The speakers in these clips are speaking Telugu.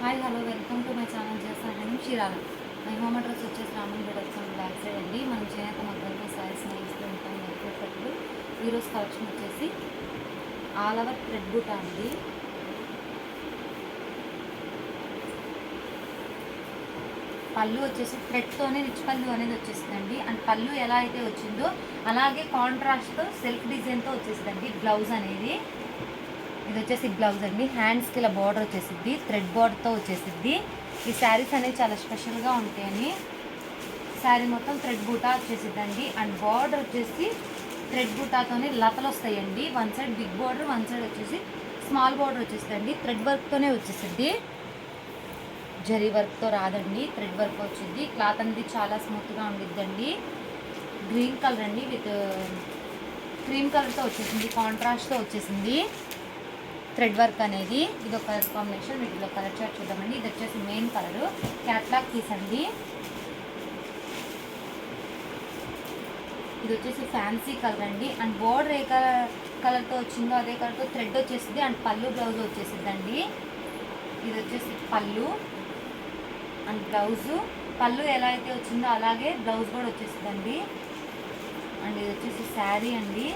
Hi hello welcome to my channel చేస్తాను చీరాల. మై హోమ్ అడ్రస్ వచ్చేసి రామన్ ప్రొడక్షన్ బ్యాక్ సైడ్ అండి. మనం చేనేత మగ్గంతో శారీస్ నేయిస్తూ ఉంటాం ఎప్పటికప్పుడు. ఈరోజు కలెక్షన్ వచ్చేసి ఆల్ ఓవర్ థ్రెడ్ బూటా అండి. పళ్ళు వచ్చేసి థ్రెడ్తోనే రిచ్ పళ్ళు అనేది వచ్చేసిందండి. అండ్ పళ్ళు ఎలా అయితే వచ్చిందో అలాగే కాంట్రాస్ట్తో సెల్ఫ్ డిజైన్తో వచ్చేసిందండి. బ్లౌజ్ అనేది ఇది వచ్చేసి బ్లౌజ్ అండి. హ్యాండ్స్కి ఇలా బార్డర్ వచ్చేసిద్ది, థ్రెడ్ బార్డర్తో వచ్చేసిద్ది. ఈ శారీస్ అనేవి చాలా స్పెషల్గా ఉంటాయని శారీ మొత్తం థ్రెడ్ బూటా వచ్చేసిద్దండి. అండ్ బార్డర్ వచ్చేసి థ్రెడ్ బూటాతోనే లతలు వస్తాయండి. One side big border, one side వచ్చేసి స్మాల్ బార్డర్ వచ్చేసిందండి. థ్రెడ్ వర్క్తోనే వచ్చేసిద్ది, జరీ వర్క్తో రాదండి, థ్రెడ్ వర్క్ వచ్చింది. క్లాత్ అనేది చాలా స్మూత్గా ఉండిద్దండి. గ్రీన్ కలర్ అండి విత్ క్రీమ్ కలర్తో వచ్చేసింది, కాంట్రాస్ట్తో వచ్చేసింది థ్రెడ్ వర్క్ అనేది. ఇది ఒక కలర్ కాంబినేషన్. వీటిలో కలర్ చార్ట్ చూద్దామండి. ఇది వచ్చేసి మెయిన్ కలర్, క్యాట్లాగ్ పీస్ అండి. ఇది వచ్చేసి ఫ్యాన్సీ కలర్ అండి. అండ్ బోర్డర్ ఏ కలర్తో వచ్చిందో అదే కలర్తో థ్రెడ్ వచ్చేసింది. అండ్ పళ్ళు బ్లౌజ్ వచ్చేసిందండి. ఇది వచ్చేసి పళ్ళు అండ్ బ్లౌజు. పళ్ళు ఎలా అయితే వచ్చిందో అలాగే బ్లౌజ్ కూడా వచ్చేసిందండి. అండ్ ఇది వచ్చేసి శారీ అండి.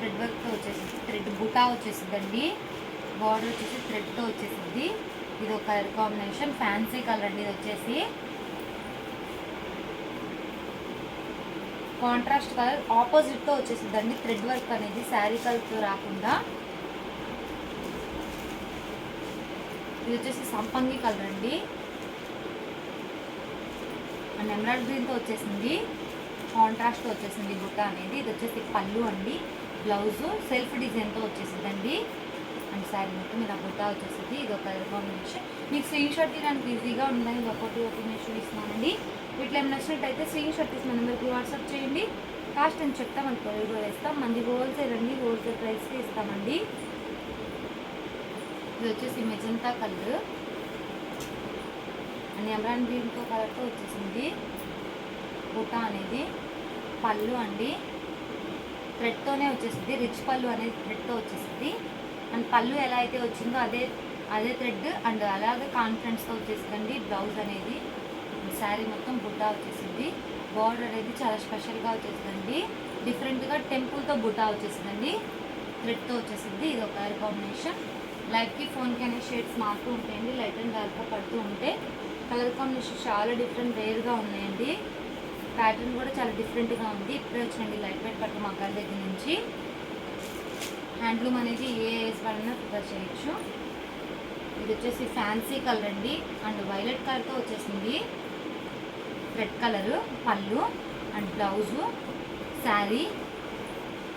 థ్రెడ్ వర్క్తో వచ్చేసింది, థ్రెడ్ బుటా వచ్చేసిందండి. బార్డర్ వచ్చేసి థ్రెడ్తో వచ్చేసింది. ఇది ఒక కలర్ కాంబినేషన్, ఫ్యాన్సీ కలర్ అండి. ఇది వచ్చేసి కాంట్రాస్ట్ కలర్ ఆపోజిట్తో వచ్చేసిందండి. థ్రెడ్ వర్క్ అనేది శారీ కలర్తో రాకుండా. ఇది వచ్చేసి సంపంగి కలర్ అండి. అండ్ ఎమరాల్డ్ గ్రీన్తో వచ్చేసింది, కాంట్రాస్ట్తో వచ్చేసింది బుట్ట అనేది. ఇది వచ్చేసి పళ్ళు అండి. బ్లౌజు సెల్ఫ్ డిజైన్తో వచ్చేసిందండి. అండ్ శారీ మొత్తం ఇలా బుట్టా వచ్చేసింది. ఇది ఒక కలర్ కాంబినేషన్. మీకు స్క్రీన్ షాట్ తీయడానికి ఈజీగా ఉందని ఇది ఒకటి ఓపెన్ ఇస్తున్నానండి. వీటిలో ఏమైనా నచ్చినట్టయితే స్క్రీన్ షాట్ తీసి మన నెంబర్కి వాట్సాప్ చేయండి. కాస్ట్ అని చెప్తాం, మనకి కొరియర్ కూడా ఇస్తాం. మంది హోల్సేల్ అండి, హోల్సేల్ ప్రైస్కి ఇస్తామండి. ఇది వచ్చేసి మెజంతా కలర్ అండ్ ఎమరాల్డ్ గ్రీన్తో కలర్తో వచ్చేసింది బుట్టా అనేది. పళ్ళు అండి థ్రెడ్తోనే వచ్చేసింది, రిచ్ పళ్ళు అనేది థ్రెడ్తో వచ్చేసింది. అండ్ పళ్ళు ఎలా అయితే వచ్చిందో అదే థ్రెడ్ అండ్ అలాగే కాన్ఫిడెన్స్తో వచ్చేసిందండి బ్లౌజ్ అనేది. శారీ మొత్తం బుట్టా వచ్చేసింది. బార్డర్ అనేది చాలా స్పెషల్గా వచ్చేసిందండి. డిఫరెంట్గా టెంపుల్తో బుట్టా వచ్చేసిందండి, థ్రెడ్తో వచ్చేసింది. ఇది ఒక కలర్ కాంబినేషన్. లైట్కి ఫోన్కి అనే షేడ్స్ మారుతూ ఉంటాయండి, లైట్ అండ్ డార్క్గా పడుతూ ఉంటే. కలర్ కాంబినేషన్ చాలా డిఫరెంట్ రేర్గా ఉన్నాయండి. ప్యాటర్న్ కూడా చాలా డిఫరెంట్గా ఉంది. ఇప్పుడే వచ్చినండి లైట్ వెయిట్ పట్టు మగ్గాల దగ్గర నుంచి. హ్యాండ్లూమ్ అనేది ఏ ఏజ్ వాళ్ళైనా ప్రిపేర్ చేయొచ్చు. ఇది వచ్చేసి ఫ్యాన్సీ కలర్ అండి. అండ్ వైలెట్ కలర్తో వచ్చేసింది. రెడ్ కలరు పళ్ళు అండ్ బ్లౌజు, శారీ.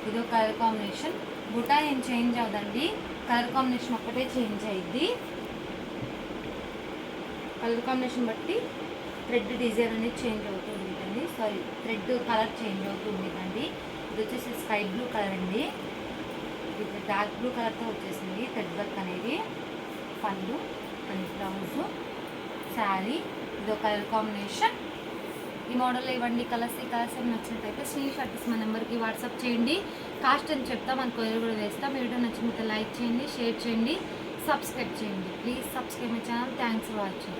ఇది ఒక కలర్ కాంబినేషన్. బుటా ఏం చేంజ్ అవ్వదండి, కలర్ కాంబినేషన్ ఒక్కటే చేంజ్ అయ్యిద్ది. కలర్ కాంబినేషన్ బట్టి థ్రెడ్ డిజైన్ అనేది చేంజ్ అవుతుంది అండి. సారీ, థ్రెడ్ కలర్ చేంజ్ అవుతుంది అండి. ఇది వచ్చేసి స్కై బ్లూ కలర్ అండి. ఇది డార్క్ బ్లూ కలర్తో వచ్చేసింది థ్రెడ్ వర్క్ అనేది. పళ్ళు అండ్ బ్లౌజు, శారీ. ఇది ఒక కలర్ కాంబినేషన్. ఈ మోడల్ ఇవ్వండి కలర్స్. ఈ కలర్స్ ఏమి నచ్చినట్టయితే స్క్రీన్ షాట్ తీసి మన నెంబర్కి వాట్సాప్ చేయండి. కాస్ట్ అని చెప్తాం, మన కొరియర్ కూడా వేస్తాం. వీడియో నచ్చినట్టు లైక్ చేయండి, షేర్ చేయండి, సబ్స్క్రైబ్ చేయండి. Please subscribe my channel. Thanks for watching.